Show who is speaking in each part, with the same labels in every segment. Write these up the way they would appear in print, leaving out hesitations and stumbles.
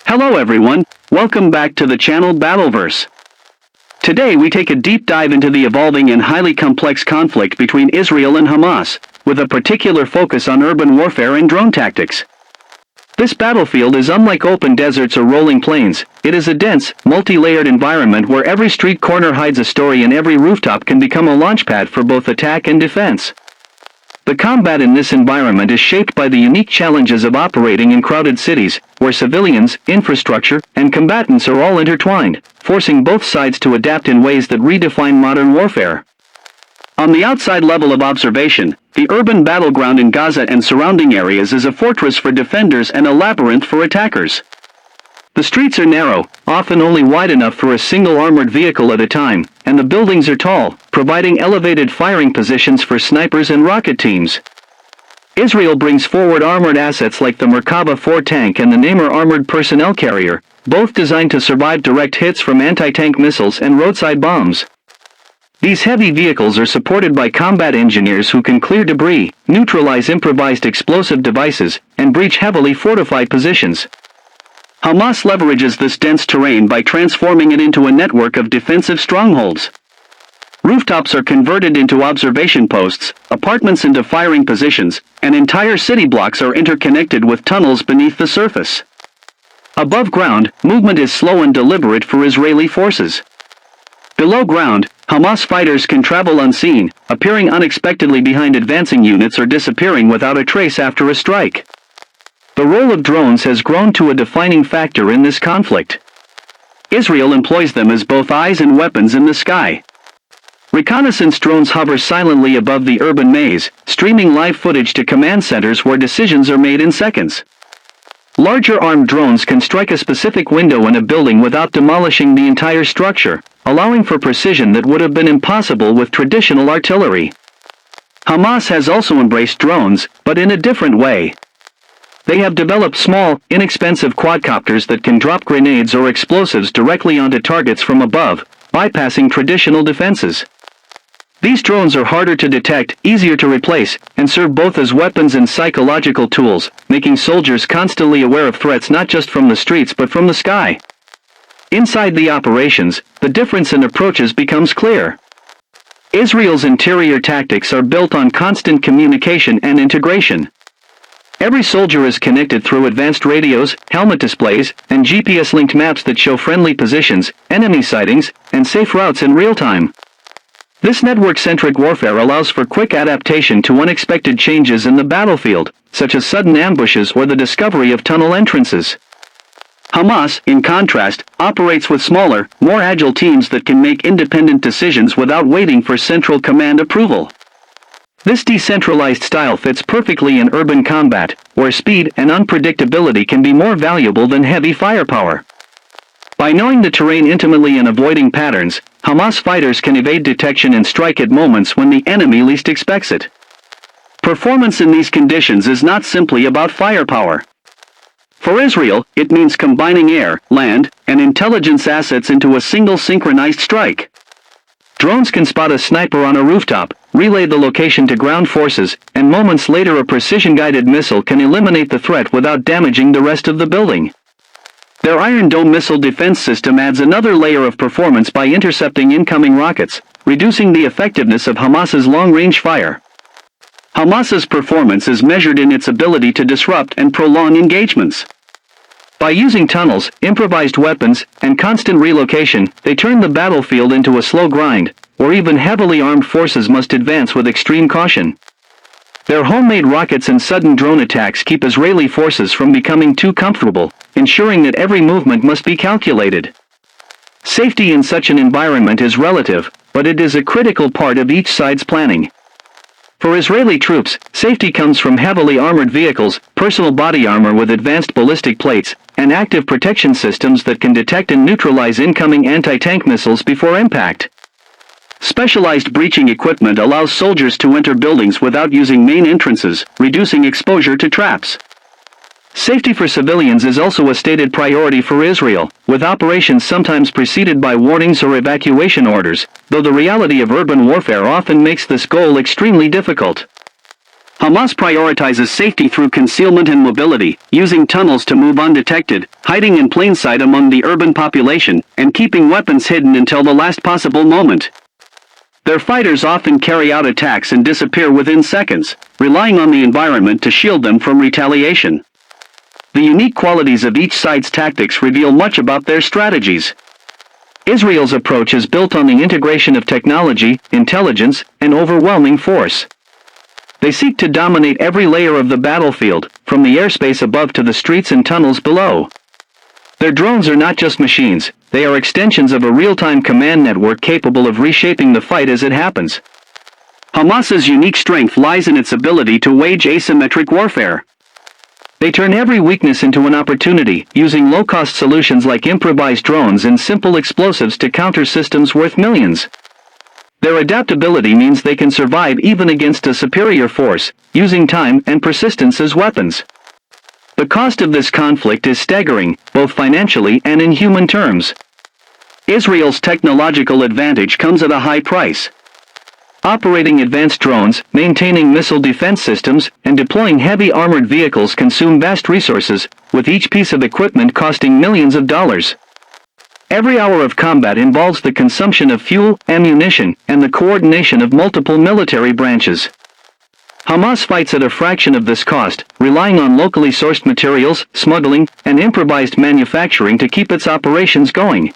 Speaker 1: Hello everyone, welcome back to the channel Battleverse. Today we take a deep dive into the evolving and highly complex conflict between Israel and Hamas, with a particular focus on urban warfare and drone tactics. This battlefield is unlike open deserts or rolling plains. It is a dense, multi-layered environment where every street corner hides a story and every rooftop can become a launchpad for both attack and defense. The combat in this environment is shaped by the unique challenges of operating in crowded cities, where civilians, infrastructure, and combatants are all intertwined, forcing both sides to adapt in ways that redefine modern warfare. On the outside level of observation, the urban battleground in Gaza and surrounding areas is a fortress for defenders and a labyrinth for attackers. The streets are narrow, often only wide enough for a single armored vehicle at a time, and the buildings are tall, providing elevated firing positions for snipers and rocket teams. Israel brings forward armored assets like the Merkava 4 tank and the Namor armored personnel carrier, both designed to survive direct hits from anti-tank missiles and roadside bombs. These heavy vehicles are supported by combat engineers who can clear debris, neutralize improvised explosive devices, and breach heavily fortified positions. Hamas leverages this dense terrain by transforming it into a network of defensive strongholds. Rooftops are converted into observation posts, apartments into firing positions, and entire city blocks are interconnected with tunnels beneath the surface. Above ground, movement is slow and deliberate for Israeli forces. Below ground, Hamas fighters can travel unseen, appearing unexpectedly behind advancing units or disappearing without a trace after a strike. The role of drones has grown to a defining factor in this conflict. Israel employs them as both eyes and weapons in the sky. Reconnaissance drones hover silently above the urban maze, streaming live footage to command centers where decisions are made in seconds. Larger armed drones can strike a specific window in a building without demolishing the entire structure, allowing for precision that would have been impossible with traditional artillery. Hamas has also embraced drones, but in a different way. They have developed small, inexpensive quadcopters that can drop grenades or explosives directly onto targets from above, bypassing traditional defenses. These drones are harder to detect, easier to replace, and serve both as weapons and psychological tools, making soldiers constantly aware of threats not just from the streets but from the sky. Inside the operations, the difference in approaches becomes clear. Israel's interior tactics are built on constant communication and integration. Every soldier is connected through advanced radios, helmet displays, and GPS-linked maps that show friendly positions, enemy sightings, and safe routes in real time. This network-centric warfare allows for quick adaptation to unexpected changes in the battlefield, such as sudden ambushes or the discovery of tunnel entrances. Hamas, in contrast, operates with smaller, more agile teams that can make independent decisions without waiting for central command approval. This decentralized style fits perfectly in urban combat, where speed and unpredictability can be more valuable than heavy firepower. By knowing the terrain intimately and avoiding patterns, Hamas fighters can evade detection and strike at moments when the enemy least expects it. Performance in these conditions is not simply about firepower. For Israel, it means combining air, land, and intelligence assets into a single synchronized strike. Drones can spot a sniper on a rooftop, relay the location to ground forces, and moments later a precision-guided missile can eliminate the threat without damaging the rest of the building. Their Iron Dome missile defense system adds another layer of performance by intercepting incoming rockets, reducing the effectiveness of Hamas's long-range fire. Hamas's performance is measured in its ability to disrupt and prolong engagements. By using tunnels, improvised weapons, and constant relocation, they turn the battlefield into a slow grind, where even heavily armed forces must advance with extreme caution. Their homemade rockets and sudden drone attacks keep Israeli forces from becoming too comfortable, ensuring that every movement must be calculated. Safety in such an environment is relative, but it is a critical part of each side's planning. For Israeli troops, safety comes from heavily armored vehicles, personal body armor with advanced ballistic plates, and active protection systems that can detect and neutralize incoming anti-tank missiles before impact. Specialized breaching equipment allows soldiers to enter buildings without using main entrances, reducing exposure to traps. Safety for civilians is also a stated priority for Israel, with operations sometimes preceded by warnings or evacuation orders, though the reality of urban warfare often makes this goal extremely difficult. Hamas prioritizes safety through concealment and mobility, using tunnels to move undetected, hiding in plain sight among the urban population, and keeping weapons hidden until the last possible moment. Their fighters often carry out attacks and disappear within seconds, relying on the environment to shield them from retaliation. The unique qualities of each side's tactics reveal much about their strategies. Israel's approach is built on the integration of technology, intelligence, and overwhelming force. They seek to dominate every layer of the battlefield, from the airspace above to the streets and tunnels below. Their drones are not just machines, they are extensions of a real-time command network capable of reshaping the fight as it happens. Hamas's unique strength lies in its ability to wage asymmetric warfare. They turn every weakness into an opportunity, using low-cost solutions like improvised drones and simple explosives to counter systems worth millions. Their adaptability means they can survive even against a superior force, using time and persistence as weapons. The cost of this conflict is staggering, both financially and in human terms. Israel's technological advantage comes at a high price. Operating advanced drones, maintaining missile defense systems, and deploying heavy armored vehicles consume vast resources, with each piece of equipment costing millions of dollars. Every hour of combat involves the consumption of fuel, ammunition, and the coordination of multiple military branches. Hamas fights at a fraction of this cost, relying on locally sourced materials, smuggling, and improvised manufacturing to keep its operations going.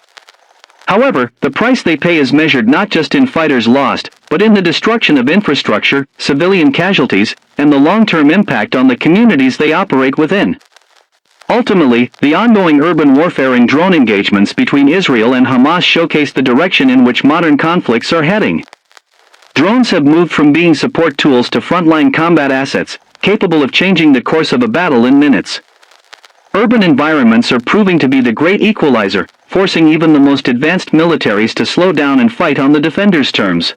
Speaker 1: However, the price they pay is measured not just in fighters lost, but in the destruction of infrastructure, civilian casualties, and the long-term impact on the communities they operate within. Ultimately, the ongoing urban warfare and drone engagements between Israel and Hamas showcase the direction in which modern conflicts are heading. Drones have moved from being support tools to frontline combat assets, capable of changing the course of a battle in minutes. Urban environments are proving to be the great equalizer, forcing even the most advanced militaries to slow down and fight on the defenders' terms.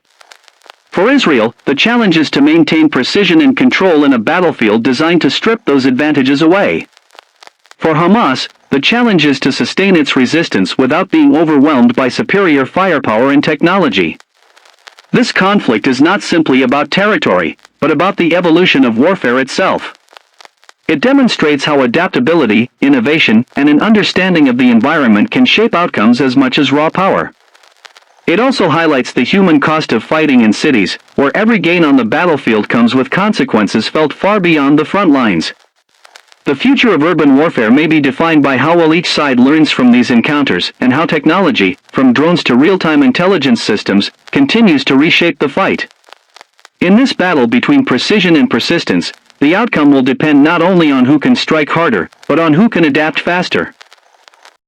Speaker 1: For Israel, the challenge is to maintain precision and control in a battlefield designed to strip those advantages away. For Hamas, the challenge is to sustain its resistance without being overwhelmed by superior firepower and technology. This conflict is not simply about territory, but about the evolution of warfare itself. It demonstrates how adaptability, innovation, and an understanding of the environment can shape outcomes as much as raw power. It also highlights the human cost of fighting in cities, where every gain on the battlefield comes with consequences felt far beyond the front lines. The future of urban warfare may be defined by how well each side learns from these encounters, and how technology, from drones to real-time intelligence systems, continues to reshape the fight. In this battle between precision and persistence, the outcome will depend not only on who can strike harder, but on who can adapt faster.